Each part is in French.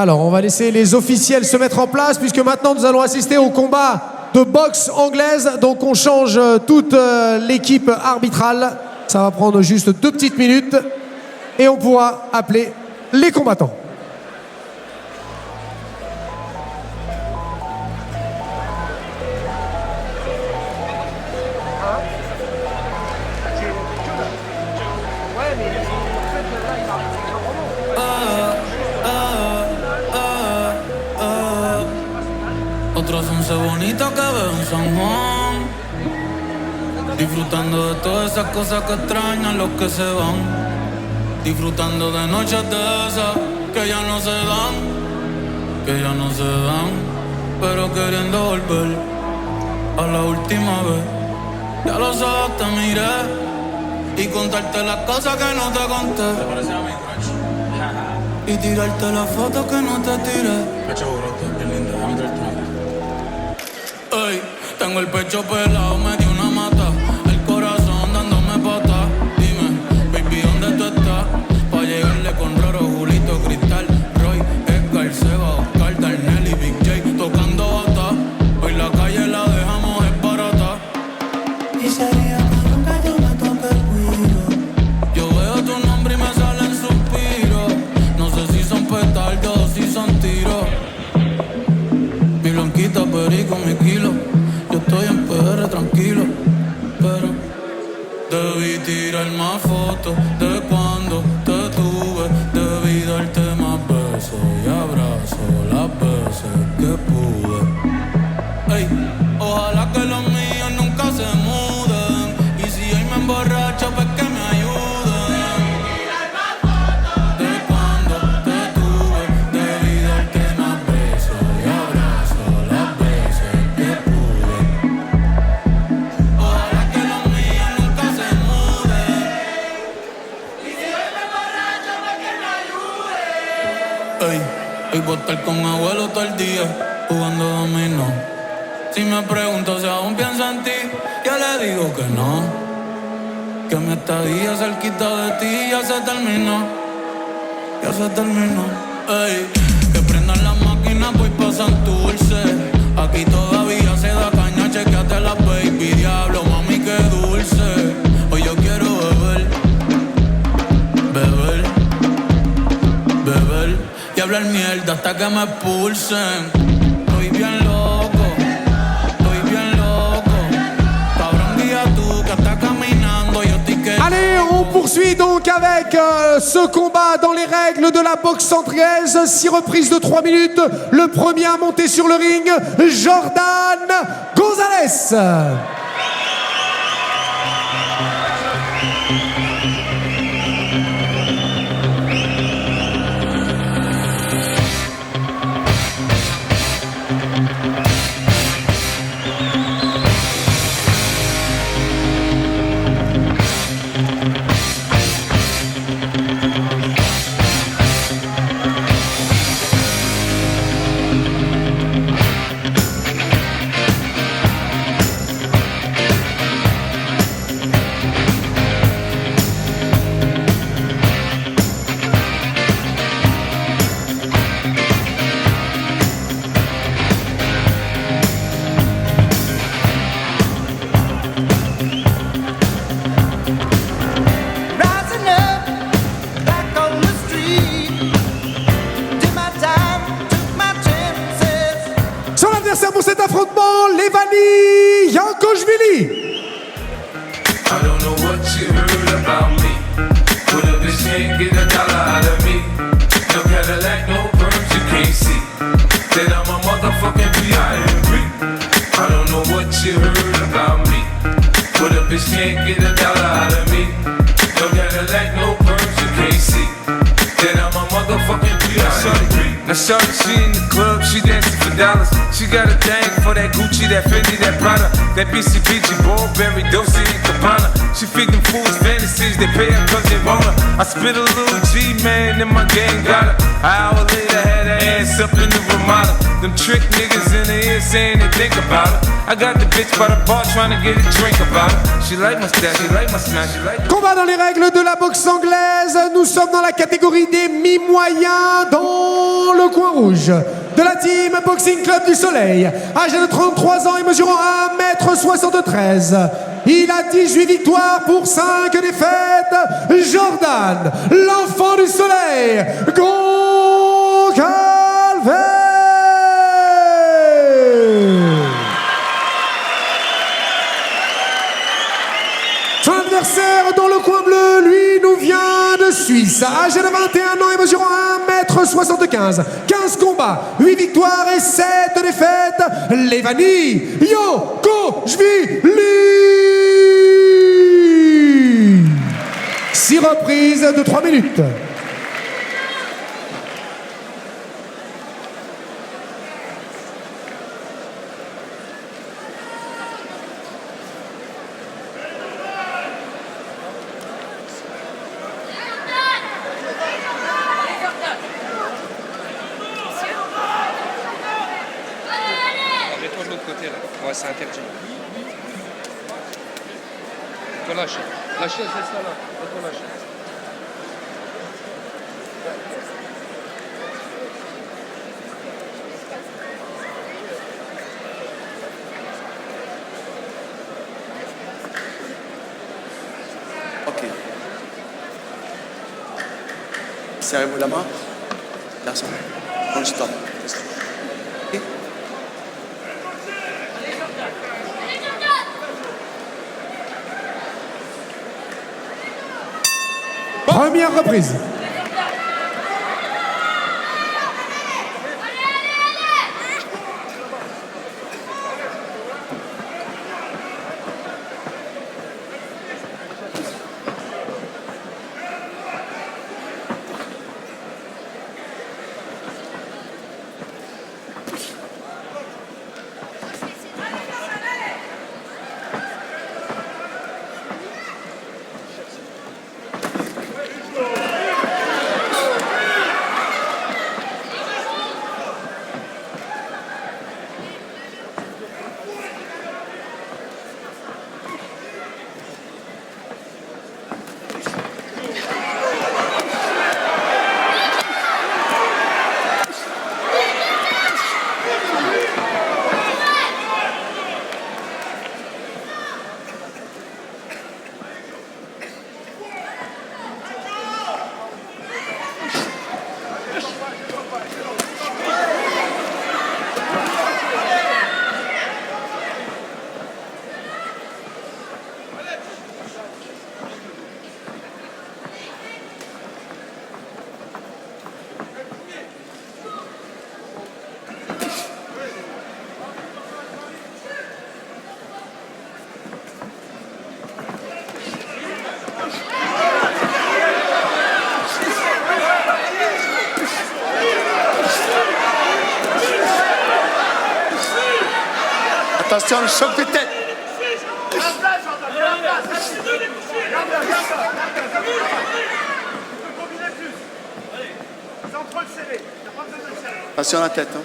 Alors, on va laisser les officiels se mettre en place puisque maintenant nous allons assister au combat de boxe anglaise. Donc on change toute l'équipe arbitrale. Ça va prendre juste 2 petites minutes et on pourra appeler les combattants. Otros 11 bonitos que veo en San Juan, disfrutando de todas esas cosas que extrañan los que se van, disfrutando de noches de esas que ya no se dan, pero queriendo volver a la última vez. Ya los ojos te miré y contarte las cosas que no te conté, y tirarte las fotos que no te tiré. Ey, tengo el pecho pelado, me dio una mata, el corazón dándome pata. Dime, baby, ¿dónde tú estás? Pa' llegarle con Roro, Julito, Cristal, Roy, Edgar, Seba, Oscar, Darnell y Big J tocando bata. Hoy la calle la dejamos esbarata. Y sería que nunca yo me toque el cuido. Yo veo tu nombre y me salen suspiros. No sé si son petardos o si son tiros. Mi blanquita, perico, mi kilo. Yo estoy en PR tranquilo, pero debí tirar más fotos de cuando te tuve. Debí darte más besos y abrazos las veces que pude. Ey, ojalá que los míos nunca se muden. Y si hoy me emborracho, pues que me ayuden. Hoy voy a estar con abuelo todo el día, jugando dominó. Si me pregunto si aún pienso en ti, yo le digo que no. Que mi estadía cerquita de ti ya se terminó. Ey, que prendan las máquinas, voy pa' Santurce. Aquí todavía se da caña, chequeate la baby. Diablo, mami, qué dulce. Hoy yo quiero beber y hablar mierda hasta que me expulsen. Estoy bien loco. Cabrón, guía tú que estás caminando, yo estoy que... Allez, on poursuit donc avec ce combat dans les règles de la boxe anglaise. 6 reprises de 3 minutes. Le premier à monter sur le ring, Jordan Gonzalez. Pour cet affrontement, Levani Yankoshvili. I don't know what you heard about me, but a bitch can't get $1 out of me. No Cadillac, no perms, you can't see that I'm a motherfucking B.I.M.B. I don't know what you heard about me, but a bitch can't get $1 out of me. No Cadillac, no perms, you can't see that I'm a motherfucking B.I.M.B. Now shorty, she in the club, she dancing for dollars. She got a thing for that Gucci, that Fendi, that Prada, that BCBG, Burberry, Dolce & Gabbana. She feed them fools fantasies, they pay her cause they want her. I spit a little G, man, and my gang got her. An hour later, had her ass up in the Ramada. Them trick niggas in the ear saying they think about her. I got the bitch by the bar trying to get a drink about her. She like my style, she like my smash, she like... Combat dans les règles de la boxe anglaise. Nous sommes dans la catégorie des mi-moyens dans le coin rouge, de la team Boxing Club du Soleil, âgé de 33 ans et mesurant 1m73. Il a 18 victoires pour 5 défaites. Jordan, l'enfant du soleil, Goncalves. Son adversaire dans le coin bleu, lui, nous vient de Suisse. Âgé de 21 ans et mesurant 1m75. 15 combats, 8 victoires et 7 défaites. Levani Yokozhvili. 6 reprises de 3 minutes. Mets-toi de l'autre côté là. Ouais, c'est interdit. Faut lâcher. Lâcher, c'est ça là. Faut lâcher. Ok. Serrez-vous la main. Garçon. On le stop. Ok. Première reprise. Attention, le choc de tête. Attention à la tête. Hein.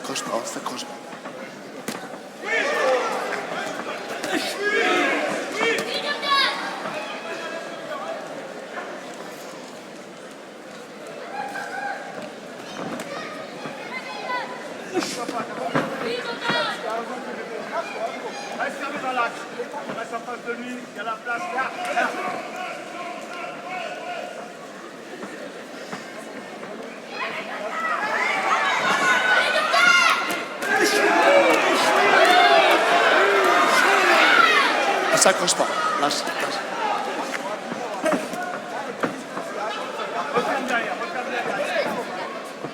Accroche pas, on s'accroche pas. Reste fermé dans l'axe. Reste en face de lui. Il y a la place. Là. On s'accroche pas. Lâche. Referme derrière.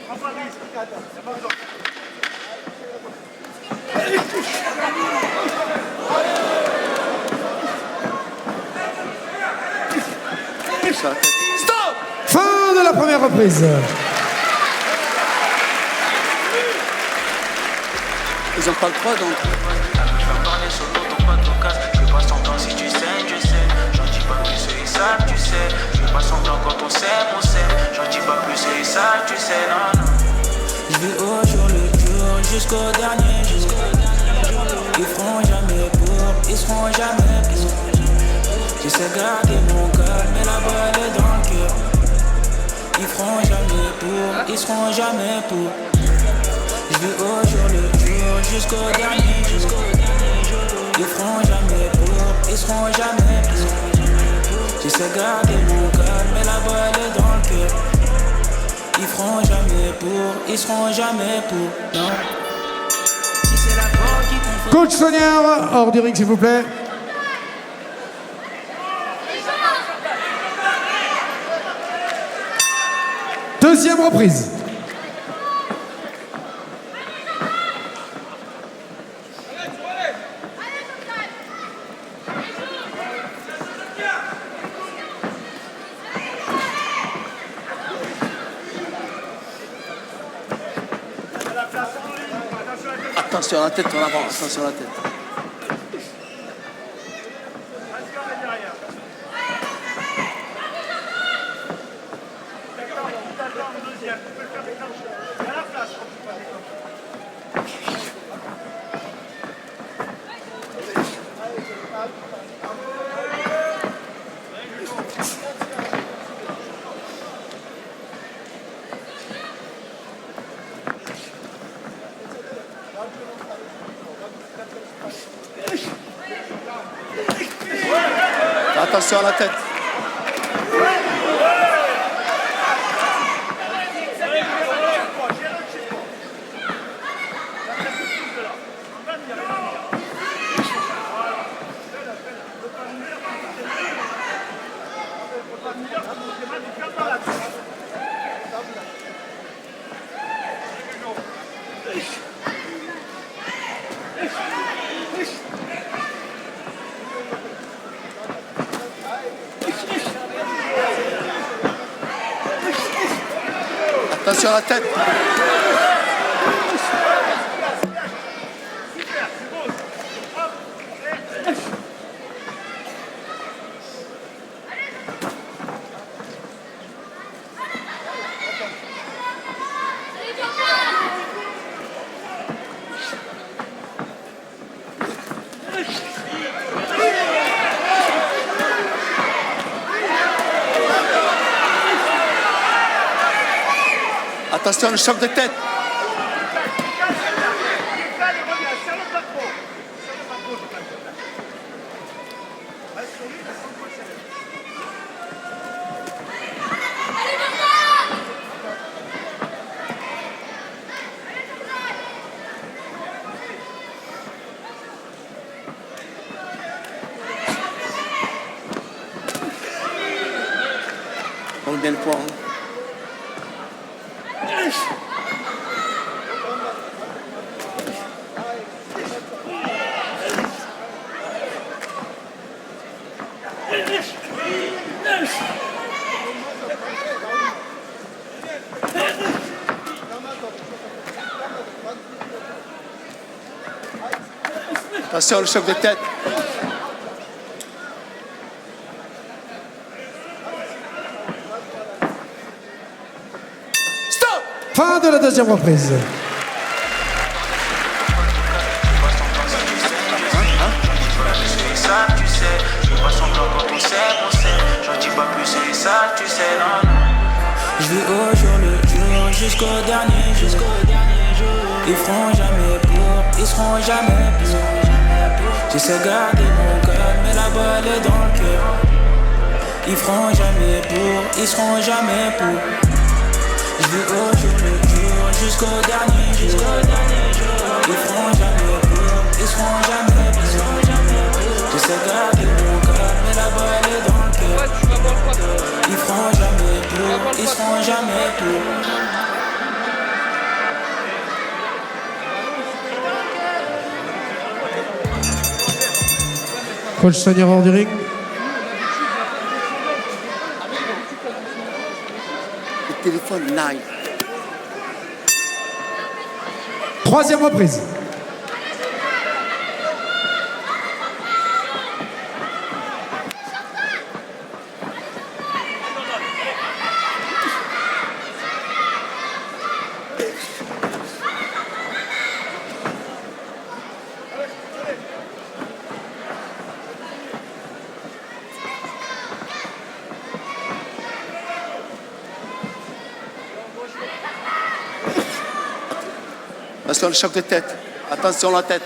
Prends pas de risque. Il n'y a pas besoin. Stop! Fin de la première reprise. Ils n'ont pas le droit donc. Je fais pas semblant si tu saignes, je sais. J'en dis pas plus, ils savent, tu sais. Je fais pas semblant quand on s'aime, on s'aime. J'en dis pas plus, ils savent, tu sais, non, non. jusqu'au dernier jour. Ils feront jamais pour, ils seront jamais pour. J'essaie de garder mon calme, mais la balle est dans le cœur. Ils feront jamais pour, ils seront jamais pour. Je vis au jour le jour, jusqu'au dernier jour. Ils feront jamais pour, ils seront jamais pour. J'essaie de garder mon calme, mais la balle est dans le cœur. Ils feront jamais pour, ils seront jamais pour. Non. Si c'est la porte qui confond. Coach Sognard, hors du ring s'il vous plaît. Deuxième reprise. Attention à la tête en avant, attention à la tête. Attention à la tête. Attention à la tête. Attention, le choc de tête. On le bien le poids. Hein. Attention, le choc de tête. Stop! Fin de la deuxième reprise. Ça, tu sais, je fais pas semblant quand on sait, j'en dis pas plus, c'est ça, tu sais, non, non. Je vis au jour le jour, jusqu'au dernier jour. Ils feront jamais pour, ils seront jamais pour. J'essaie de garder mon calme, mais la balle est dans le cœur. Ils feront jamais pour, ils seront jamais pour. Je vis au jour le jour, jusqu'au dernier jour. Ils feront jamais pour, ils seront jamais pour. J'essaie de garder mon calme, mais la balle est dans le cœur. Ils feront jamais pour, ils seront jamais pour. Coach Sognard hors du ring. Le téléphone, live. Troisième reprise. Attention, le choc de tête. Attention, la tête.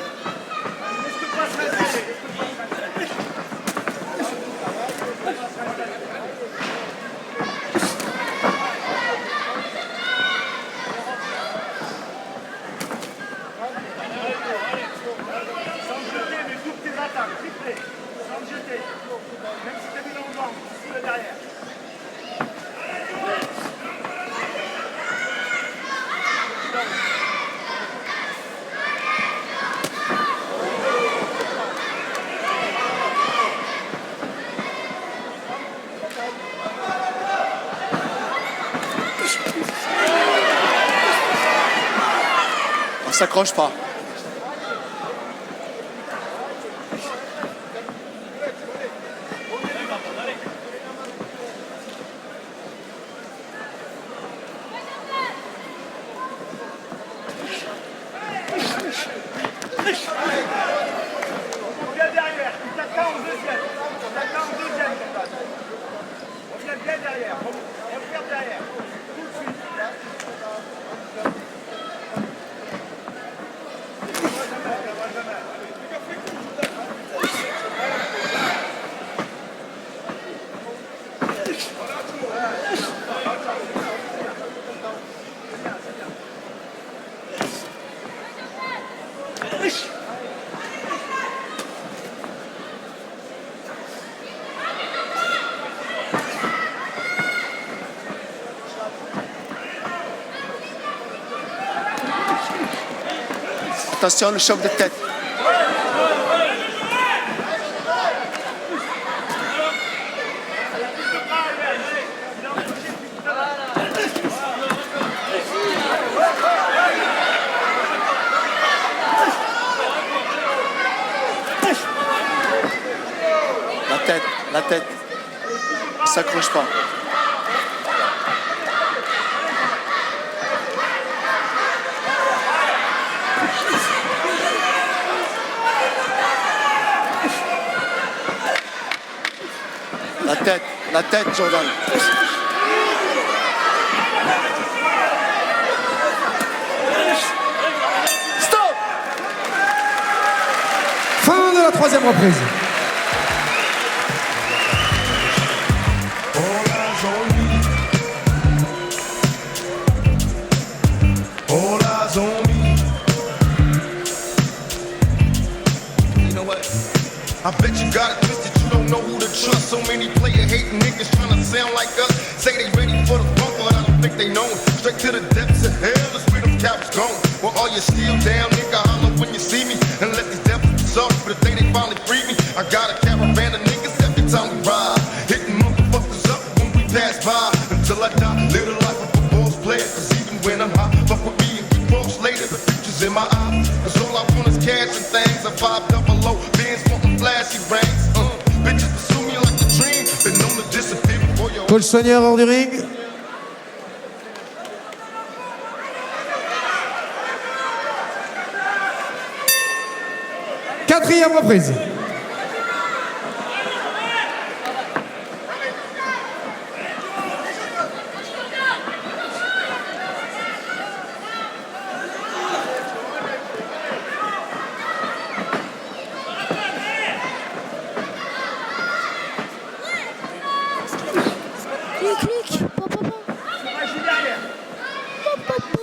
Sans jeter, mais toutes tes attaques, triplé. Sans jeter. Même si t'es mis dans le ventre, sous le derrière. On s'accroche pas. Reviens derrière, il t'attend en deuxième. Il t'attend en deuxième, Jordan. Reviens bien derrière. Reviens derrière. Tout de suite. Attention, le choc de tête. La tête. Il s'accroche pas. La tête, Jordan. Stop! Fin de la troisième reprise. All eyes on me. You know what? I bet you got it twisted, you don't know who to trust. So many player hating niggas trying to sound like us. Say they ready for the bump, but I don't think they know it. Straight to the depths of hell is where them cowards going. Well, all you still down, nigga, holler when you see me. And let these devils be sorry for the day they finally free me. I got a caravan of niggas every time we ride. Hitting motherfuckers up when we pass by. Until I die, live the life of a boss player. Cause even when I'm high, fuck with me and we cross later. The future's in my eyes. Cause all I want is cash and things. I'm 500, bands wanting flashy rings. Bitches pursue me like a dream. Been known to disappear before your Coach Soigneur hors du ring. Quatrième reprise. Clic, pop, pop, pop. Vas-y derrière. Pop, pop, pop.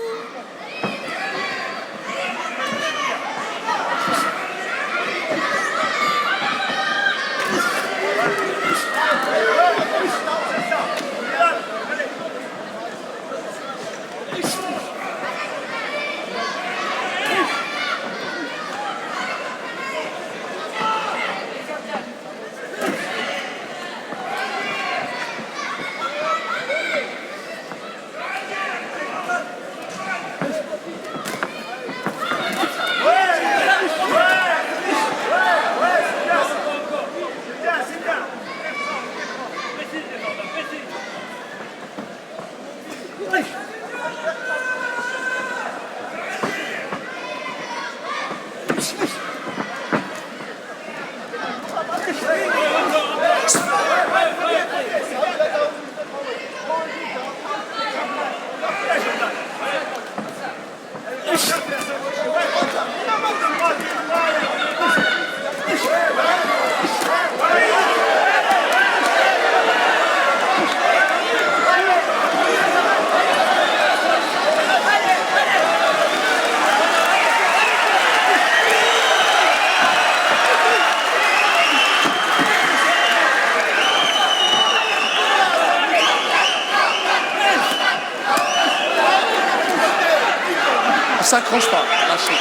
On s'accroche pas, lâchez.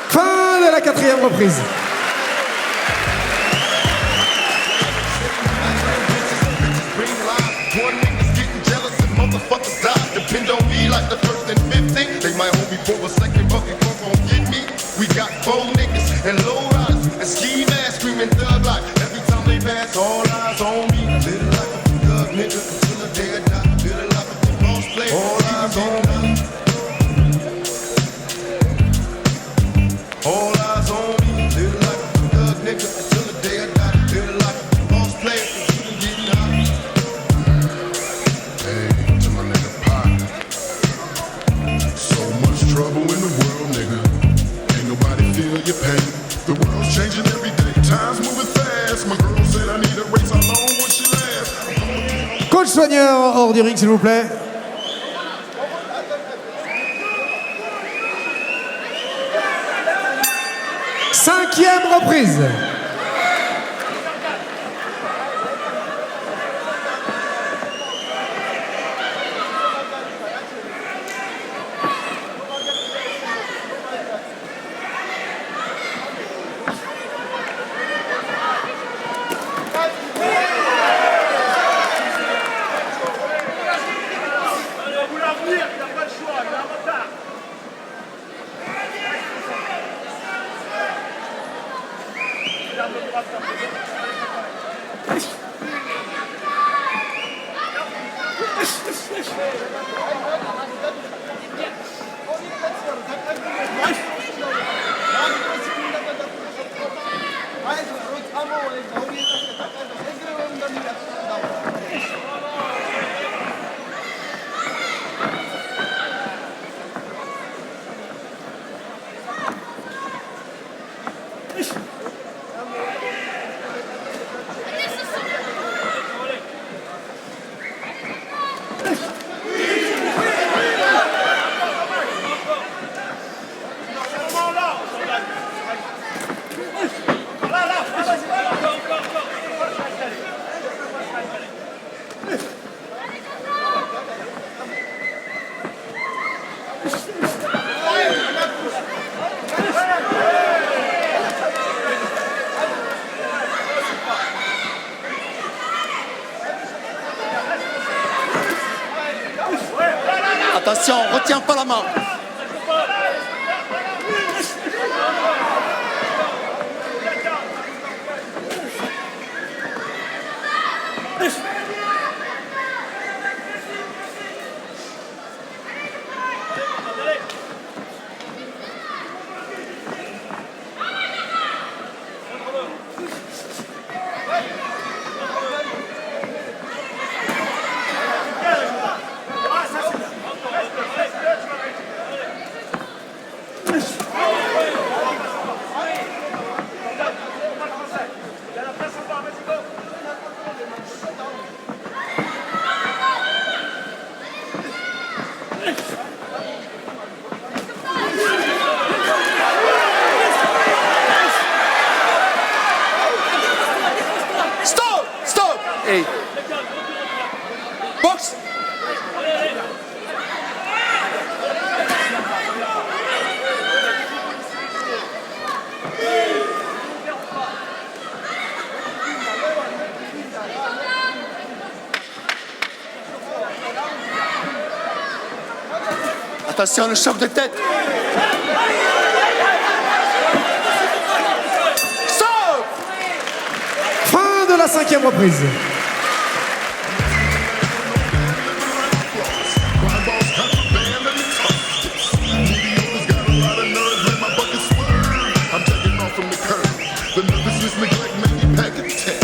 Fin de la 4e reprise. Motherfuckers die, depend on me like the first and 15. They might hold me for a second, but they won't get me. We got 4 niggas and low riders and ski masks screaming thug life. Every time they pass, all eyes on me. Little like a thug nigga until the day I die. Little like a boss player, all eyes on me. All eyes on me. Little like a thug nigga until the day I die. Little like a boss player, cause you can get down. Trouble in the world, nigga. Ain't nobody feel your pain. The world's changing every day. Time's moving fast. My girl said I need a race. How long will she last? Coach soigneur hors du ring, s'il vous plaît. Cinquième reprise. Attention, retiens pas la main. Attention, le choc de tête. Stop! Fin de la 5e reprise. The nervousness, neglect, made me pack a tech.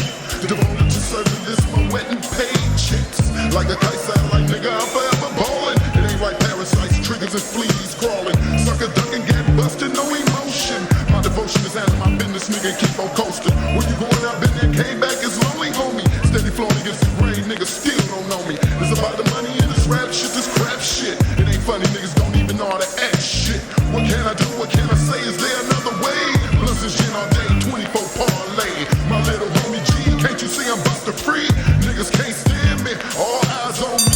Devoted to serving this, my wet and paid checks. Like a kite sound, like nigga, I'm forever ballin'. It ain't right, parasites, triggers and fleas crawling. Sucker ducking, get busted, no emotion. My devotion is out of my business, nigga, keep on coasting. Where you going, I've been there, came back, it's lonely, homie. Steady flowing against the grade, niggas still don't know me. It's about the money and this rap shit, this crap shit. It ain't funny, niggas don't even know how to act shit. What can I do, what can I say, is there another way? Plus this shit all day, 24 parlay. My little homie G, can't you see I'm buster free? Niggas can't stand me, all eyes on me.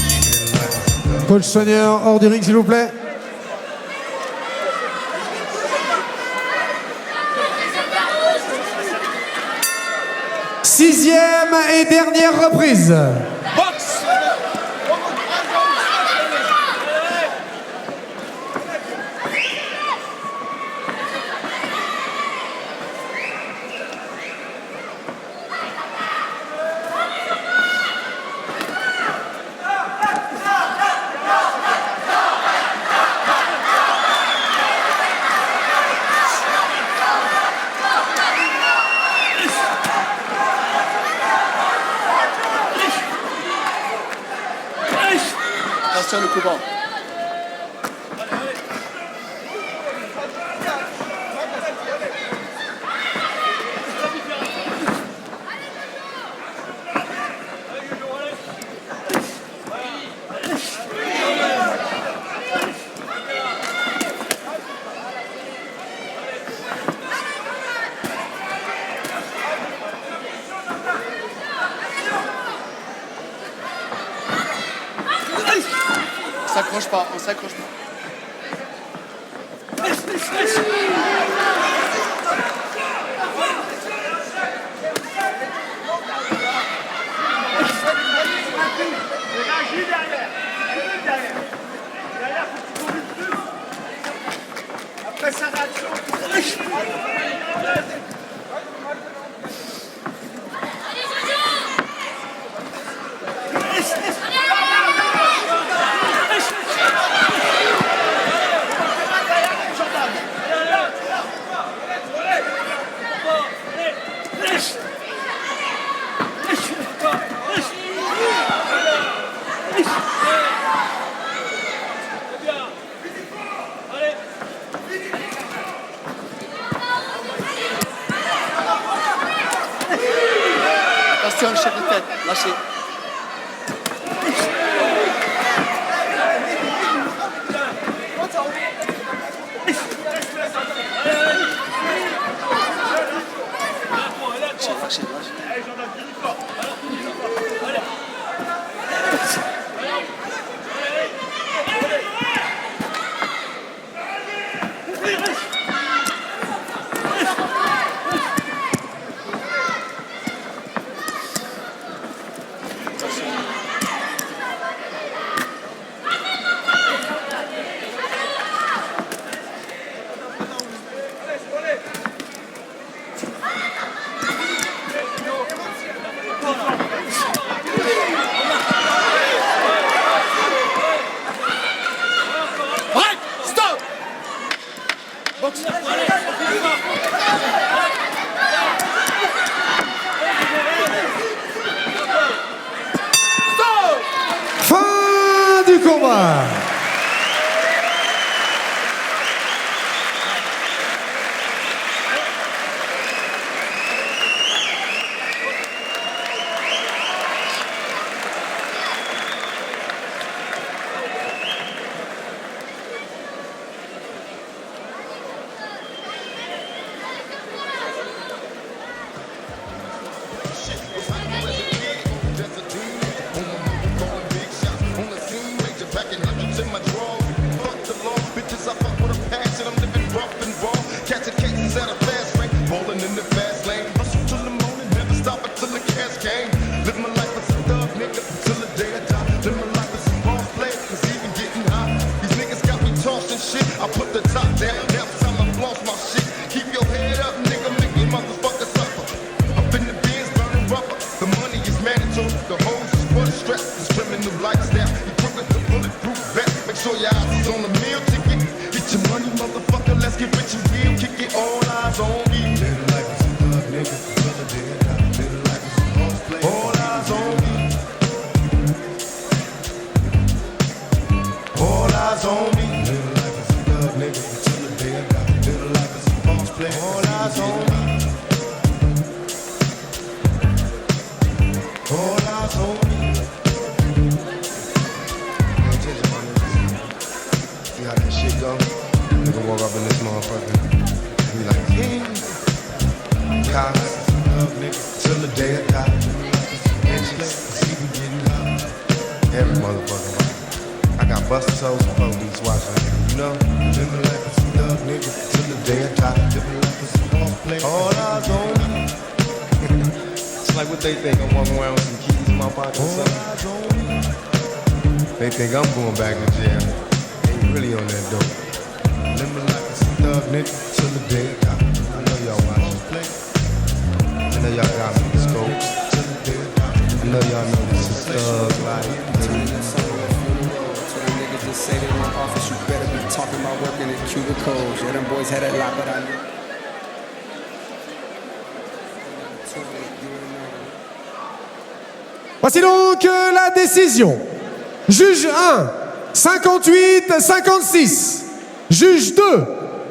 Coach Soigneur, hors du ring s'il vous plaît. Sixième et dernière reprise. Box. Attention, le coup bas. On s'accroche pas. Après sa réaction. Attention, le chef de tête, lâchez. Lâchez. Fin du combat. Live my life as a boss player, 'cause even getting high, these niggas got me talking. sure your eyes is on the meal ticket. Get your money, motherfucker, let's get rich and real. Kick it, all eyes on me. Little life is a thug, nigga. Till the day I die. Little life is a boss play. All eyes on me. All eyes on me. Little life is a thug, nigga. Till the day I die. Little life is a boss play. All eyes on me. All eyes on me. See how that shit go? Nigga walk up in this motherfucker. Be like, king. Cops, love nigga, till the day I die. Bitches, see me getting hot. Every motherfucker. I got busted toes and police watching. You know? Living like a thug nigga, till the day I die. Living like a small play. All eyes on me. It's like what they think. I'm walking around with some keys in my pocket or something. They think I'm going back to jail. Ain't really on that dope. Living like a thug nigga, till the day I die. I know y'all watching. I know y'all got me the scopes. I know y'all know this is thug life. Niggas just say they want office, you better be talking about working in cubicles. Yeah, them boys had a lot, but I knew. Voici donc la décision. Juge 1, 58-56. Juge 2,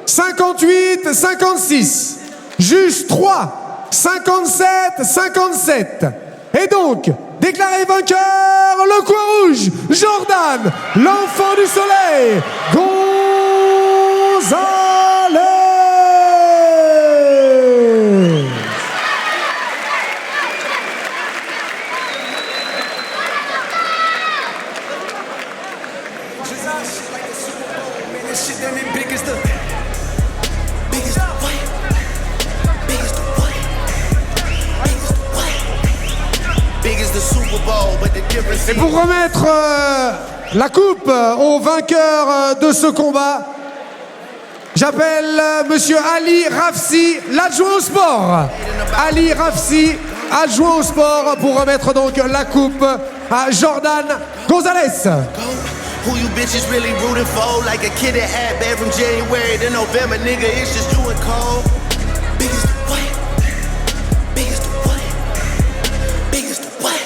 58-56. Juge 3, 57-57. Et donc, déclaré vainqueur, le coin rouge, Jordan, l'enfant du soleil, Gonzalez. Et pour remettre la coupe au vainqueur de ce combat, j'appelle Monsieur Ali Rafsi, l'adjoint au sport. Ali Rafsi, adjoint au sport, pour remettre donc la coupe à Jordan Gonzalez. Who you bitches really rooting for? Like a kid that had bad from January to November, nigga, it's just you and Cole. Biggest the what? Biggest the what? Biggest the what?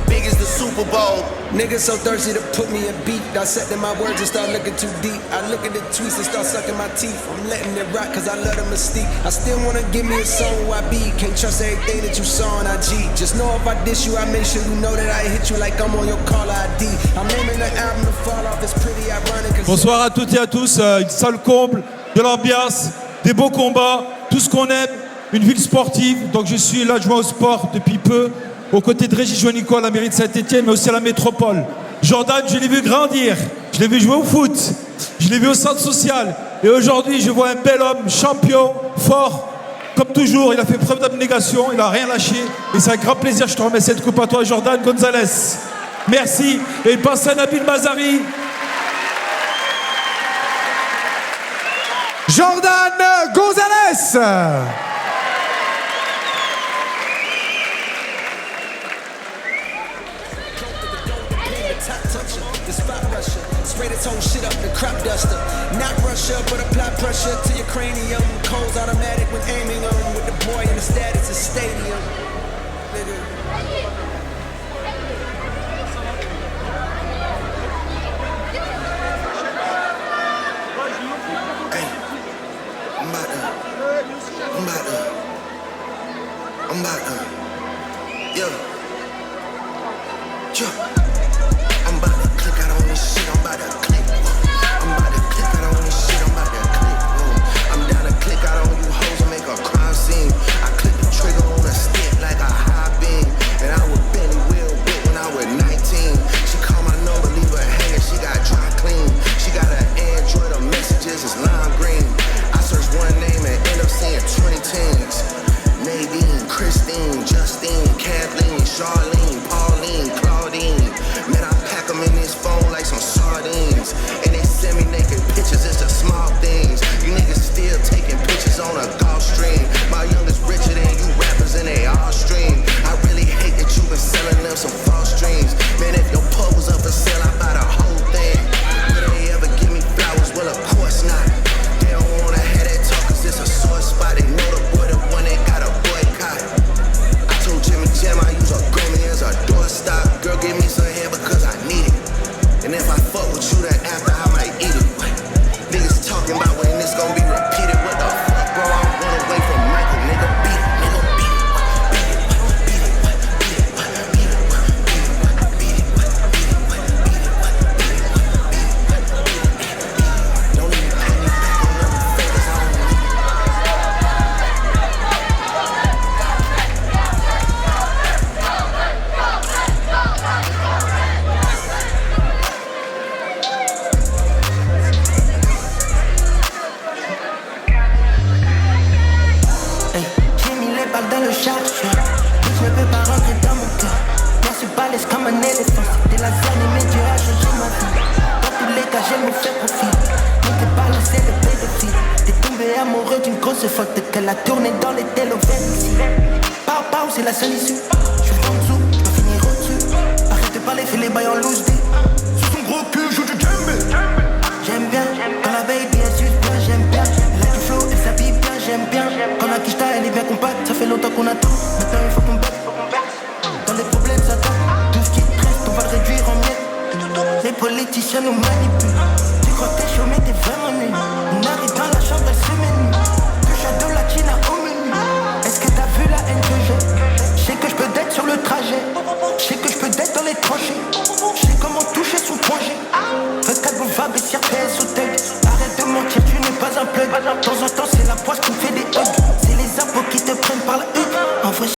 Biggest the Super Bowl. Niggas so thirsty to put me in beat. Dissecting my words and start looking too deep. I look at the tweets and start sucking my teeth. I'm letting it rock cause I love the mystique. I still wanna give me a song where I be. Can't trust everything that you saw on IG. Just know if I diss you, I make sure you know that I hit you like I'm on your caller ID. I'm naming the album to fall off. It's pretty ironic. Bonsoir à toutes et à tous. Une salle comble, de l'ambiance, des beaux combats, tout ce qu'on aime, une ville sportive. Donc je suis l'adjoint au sport depuis peu, aux côtés de Régis Joannico à la mairie de Saint-Etienne, mais aussi à la métropole. Jordan, je l'ai vu grandir, je l'ai vu jouer au foot, je l'ai vu au centre social. Et aujourd'hui, je vois un bel homme, champion, fort. Comme toujours, il a fait preuve d'abnégation, il n'a rien lâché. Et c'est un grand plaisir, je te remets cette coupe à toi, Jordan Gonzalez. Merci. Et il passe à Nabil Mazari. Jordan Gonzalez. Spray this whole shit up, the crop duster. Not Russia, but apply pressure to your cranium. Cold's automatic when aiming on. With the boy in the status of stadium. Nigga. Hey, I'm about to. Yo. I'm about to click out on this shit, I'm about to click. I'm about to click out on this shit, I'm about to click. I'm down to click out on you hoes and make a crime scene. I click the trigger on a stick like a high beam. fuck with you, then after I might eat it. Niggas talking about when this gon' be repeated. What the fuck, bro? I'm running away from Michael, nigga. Beat it, nigga. Beat it. Dans le chargeur, je ne peux pas rentrer dans mon cœur. Moi je suis balèze comme un éléphant. C'était la zone et mes dieux a changé ma vie. Dans tous les cas j'aime me faire profit. Mais t'es balancé le pédophile. T'es tombé amoureux d'une grosse faute qu'elle a tourné dans les télovènes ici. Pau pau c'est la seule issue. Je suis en dessous, je vais finir au-dessus. Arrête de parler, fais les bails en loose day. Sous son gros cul, joue du djembé. J'aime bien, quand la baby est juste bien, j'aime bien. Elle a du flow, elle s'habille bien, j'aime bien. Quand la quicheta elle est bien compacte, ça fait longtemps qu'on attend. Maintenant il faut qu'on baisse. Dans les problèmes ça tombe. Tout ce qui te reste, on va le réduire en miettes. Les politiciens nous manipulent. Tu crois que t'es chaud mais t'es vraiment nul.